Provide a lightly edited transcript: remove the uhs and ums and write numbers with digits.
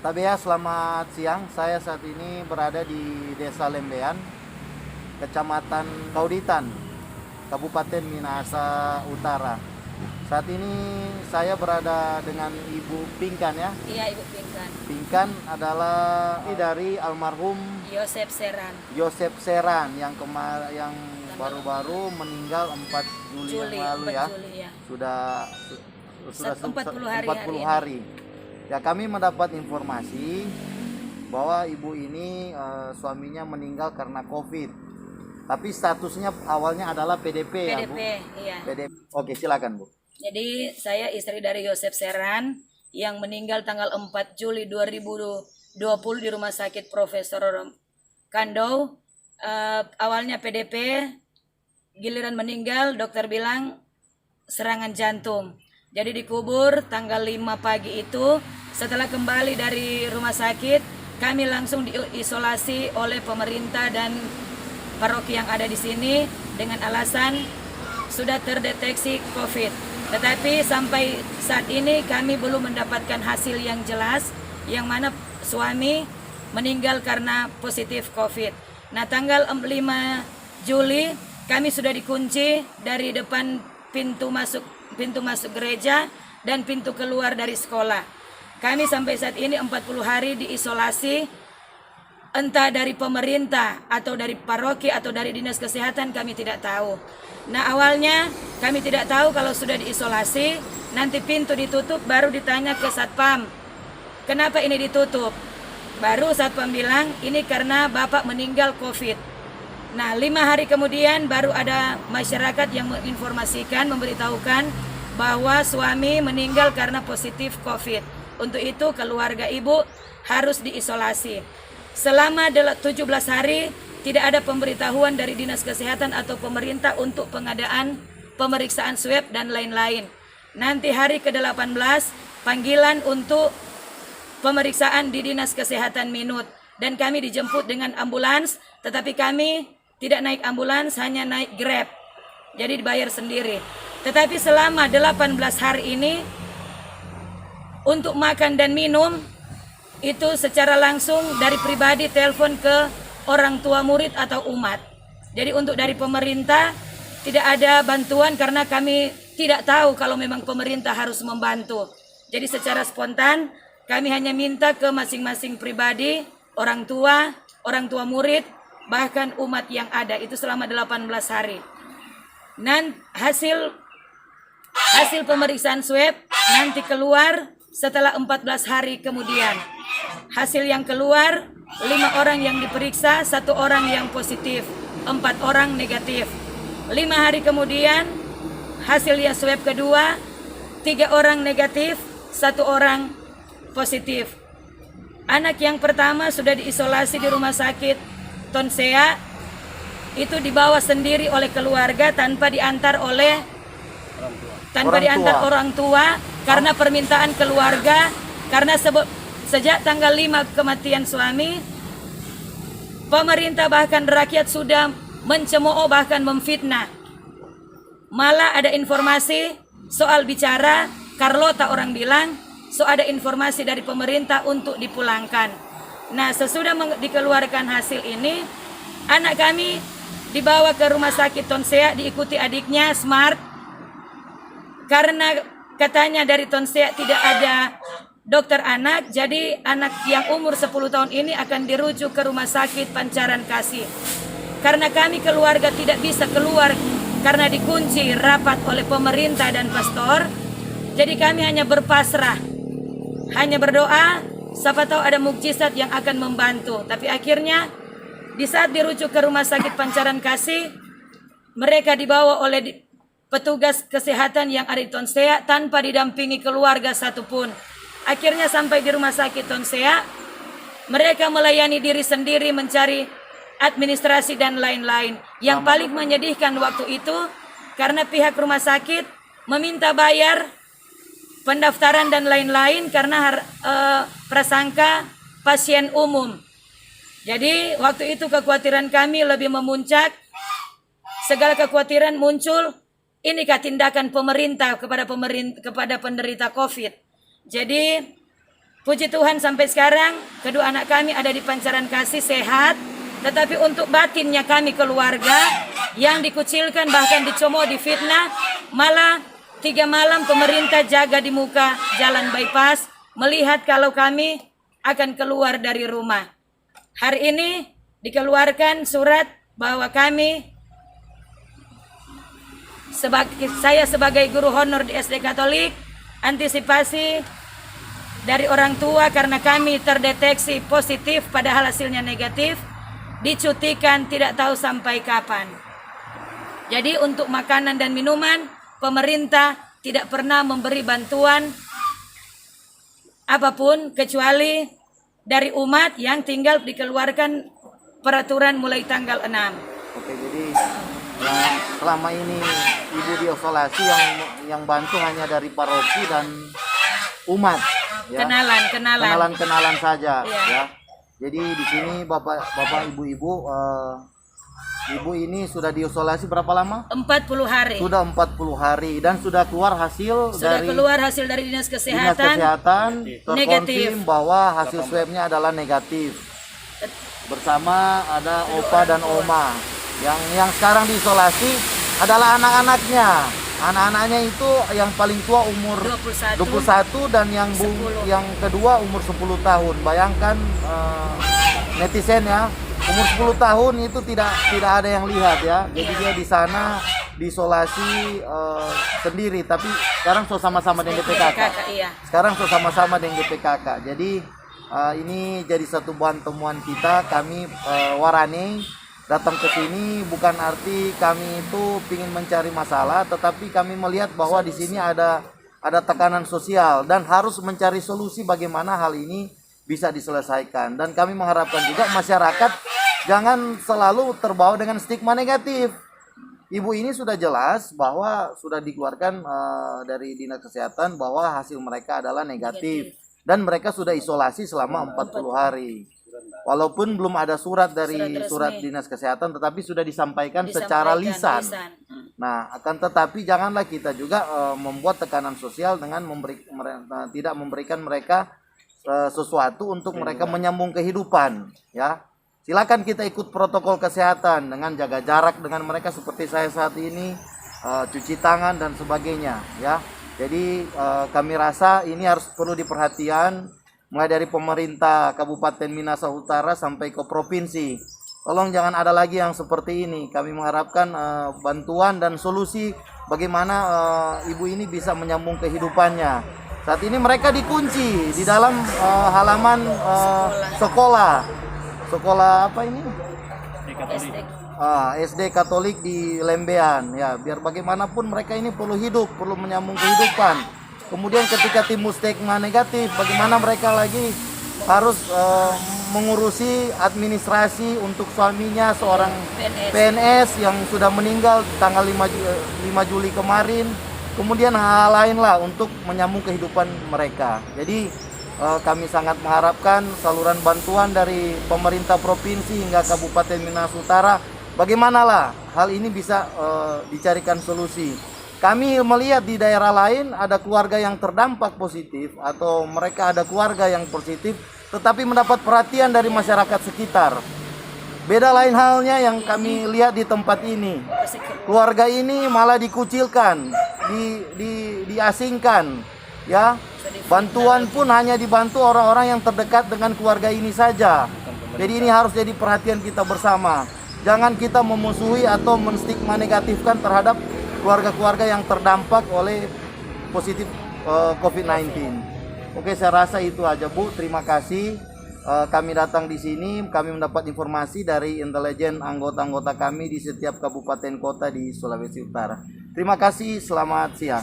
Tabea, selamat siang. Saya saat ini berada di Desa Lembean, Kecamatan Kauditan, Kabupaten Minahasa Utara. Saat ini saya berada dengan Ibu Pinkan ya. Iya, Ibu Pinkan. Pinkan adalah ini dari almarhum Yosep Seran. Yosep Seran yang baru-baru meninggal 4 Juli Juli, yang lalu 4 ya. Juli ya. Sudah 40 hari 40 hari. Ya, kami mendapat informasi bahwa ibu ini suaminya meninggal karena COVID. Tapi statusnya awalnya adalah PDP ya, Bu? PDP, iya. PDP. Oke, silakan, Bu. Jadi saya istri dari Yosep Seran yang meninggal tanggal 4 Juli 2020 di Rumah Sakit Profesor Kandau. Awalnya PDP, giliran meninggal dokter bilang serangan jantung. Jadi dikubur tanggal 5 pagi itu. Setelah kembali dari rumah sakit, kami langsung diisolasi oleh pemerintah dan paroki yang ada di sini dengan alasan sudah terdeteksi COVID. Tetapi sampai saat ini kami belum mendapatkan hasil yang jelas yang mana suami meninggal karena positif COVID. Nah, tanggal 5 Juli kami sudah dikunci dari depan pintu masuk gereja dan pintu keluar dari sekolah. Kami sampai saat ini 40 hari diisolasi, entah dari pemerintah atau dari paroki atau dari dinas kesehatan kami tidak tahu. Nah, awalnya kami tidak tahu kalau sudah diisolasi, nanti pintu ditutup, baru ditanya ke Satpam, kenapa ini ditutup? Baru Satpam bilang ini karena bapak meninggal COVID. Nah, 5 hari kemudian baru ada masyarakat yang menginformasikan, memberitahukan bahwa suami meninggal karena positif COVID. Untuk itu keluarga ibu harus diisolasi. Selama 17 hari tidak ada pemberitahuan dari dinas kesehatan atau pemerintah untuk pengadaan pemeriksaan swab dan lain-lain. Nanti hari ke-18 panggilan untuk pemeriksaan di dinas kesehatan Minut. Dan kami dijemput dengan ambulans, tetapi kami tidak naik ambulans, hanya naik Grab. Jadi dibayar sendiri. Tetapi selama 18 hari ini untuk makan dan minum itu secara langsung dari pribadi telepon ke orang tua murid atau umat. Jadi untuk dari pemerintah tidak ada bantuan karena kami tidak tahu kalau memang pemerintah harus membantu. Jadi secara spontan kami hanya minta ke masing-masing pribadi, orang tua murid, bahkan umat yang ada itu selama 18 hari. Dan hasil pemeriksaan swab nanti keluar setelah 14 hari kemudian. Hasil yang keluar 5 orang yang diperiksa, 1 orang yang positif, 4 orang negatif. 5 hari kemudian hasilnya swab kedua, 3 orang negatif, 1 orang positif. Anak yang pertama sudah diisolasi di rumah sakit Tonsea, itu dibawa sendiri oleh keluarga tanpa diantar orang tua karena permintaan keluarga, karena sejak tanggal 5 kematian suami, pemerintah bahkan rakyat sudah mencemooh bahkan memfitnah. Malah ada informasi soal bicara Carlota, orang bilang ada informasi dari pemerintah untuk dipulangkan. Nah, sesudah dikeluarkan hasil ini, anak kami dibawa ke rumah sakit Tonsea, diikuti adiknya Smart, karena katanya dari Tonsea tidak ada dokter anak, jadi anak yang umur 10 tahun ini akan dirujuk ke rumah sakit Pancaran Kasih. Karena kami keluarga tidak bisa keluar karena dikunci rapat oleh pemerintah dan pastor, jadi kami hanya berpasrah, hanya berdoa, siapa tahu ada mukjizat yang akan membantu. Tapi akhirnya di saat dirujuk ke rumah sakit Pancaran Kasih, mereka dibawa oleh petugas kesehatan yang ada di Tonsea tanpa didampingi keluarga satupun. Akhirnya sampai di rumah sakit Tonsea, mereka melayani diri sendiri, mencari administrasi dan lain-lain. Yang paling menyedihkan waktu itu karena pihak rumah sakit meminta bayar pendaftaran dan lain-lain karena prasangka pasien umum. Jadi waktu itu kekhawatiran kami lebih memuncak. Segala kekhawatiran muncul, inikah tindakan pemerintah kepada penderita COVID. Jadi puji Tuhan sampai sekarang kedua anak kami ada di pancaran kasih sehat. Tetapi untuk batinnya kami keluarga yang dikucilkan bahkan dicomot, difitnah, malah 3 malam pemerintah jaga di muka jalan bypass melihat kalau kami akan keluar dari rumah. Hari ini dikeluarkan surat bahwa saya sebagai guru honor di SD Katolik, antisipasi dari orang tua karena kami terdeteksi positif padahal hasilnya negatif, dicutikan tidak tahu sampai kapan. Jadi untuk makanan dan minuman, pemerintah tidak pernah memberi bantuan apapun kecuali dari umat yang tinggal dikeluarkan peraturan mulai tanggal 6. Oke, jadi selama ini ibu diisolasi yang bantu hanya dari paroki dan umat, ya. Kenalan saja, Iya. ya. Jadi di sini bapak ibu-ibu, ibu ini sudah diisolasi berapa lama? 40 hari. Sudah 40 hari dan sudah keluar hasil dari Dinas Kesehatan negatif. terkonfirm bahwa hasil swabnya adalah negatif. Bersama ada opa dan oma. Yang sekarang diisolasi adalah anak-anaknya. Anak-anaknya itu yang paling tua umur 21 dan yang kedua umur 10 tahun. Bayangkan netizen ya, umur 10 tahun itu tidak ada yang lihat ya. Jadi dia di sana diisolasi sendiri, tapi sekarang sama-sama dengan GPKK. Sekarang sama-sama dengan GPKK. Jadi ini jadi satu bahan temuan kita. Kami Warane datang ke sini bukan arti kami itu ingin mencari masalah, tetapi kami melihat bahwa di sini ada tekanan sosial dan harus mencari solusi bagaimana hal ini bisa diselesaikan. Dan kami mengharapkan juga masyarakat jangan selalu terbawa dengan stigma negatif. Ibu ini sudah jelas bahwa sudah dikeluarkan dari Dinas Kesehatan bahwa hasil mereka adalah negatif dan mereka sudah isolasi selama 40 hari. Walaupun belum ada surat Dinas Kesehatan, tetapi sudah disampaikan secara lisan. Nah, akan tetapi janganlah kita juga membuat tekanan sosial dengan tidak memberikan mereka sesuatu untuk mereka menyambung kehidupan. Ya, silakan kita ikut protokol kesehatan dengan jaga jarak dengan mereka seperti saya saat ini, cuci tangan dan sebagainya. Ya, jadi kami rasa ini harus perlu diperhatikan. Mulai dari pemerintah Kabupaten Minahasa Utara sampai ke provinsi. Tolong jangan ada lagi yang seperti ini. Kami mengharapkan bantuan dan solusi bagaimana ibu ini bisa menyambung kehidupannya. Saat ini mereka dikunci di dalam halaman sekolah. Sekolah apa ini? SD Katolik di Lembean. Ya, biar bagaimanapun mereka ini perlu hidup, perlu menyambung kehidupan. Kemudian ketika timbul stigma negatif, bagaimana mereka lagi harus mengurusi administrasi untuk suaminya seorang PNS yang sudah meninggal tanggal 5 Juli kemarin. Kemudian hal lain lah untuk menyambung kehidupan mereka. Jadi kami sangat mengharapkan saluran bantuan dari pemerintah provinsi hingga Kabupaten Minahasa Utara. Bagaimanalah hal ini bisa dicarikan solusi. Kami melihat di daerah lain ada keluarga yang terdampak positif atau mereka ada keluarga yang positif tetapi mendapat perhatian dari masyarakat sekitar. Beda lain halnya yang kami lihat di tempat ini. Keluarga ini malah dikucilkan, diasingkan, ya. Bantuan pun hanya dibantu orang-orang yang terdekat dengan keluarga ini saja. Jadi ini harus jadi perhatian kita bersama. Jangan kita memusuhi atau menstigma negatifkan terhadap keluarga-keluarga yang terdampak oleh positif COVID-19. Oke, saya rasa itu aja Bu. Terima kasih. Kami datang di sini, kami mendapat informasi dari intelijen anggota-anggota kami di setiap kabupaten kota di Sulawesi Utara. Terima kasih, selamat siang.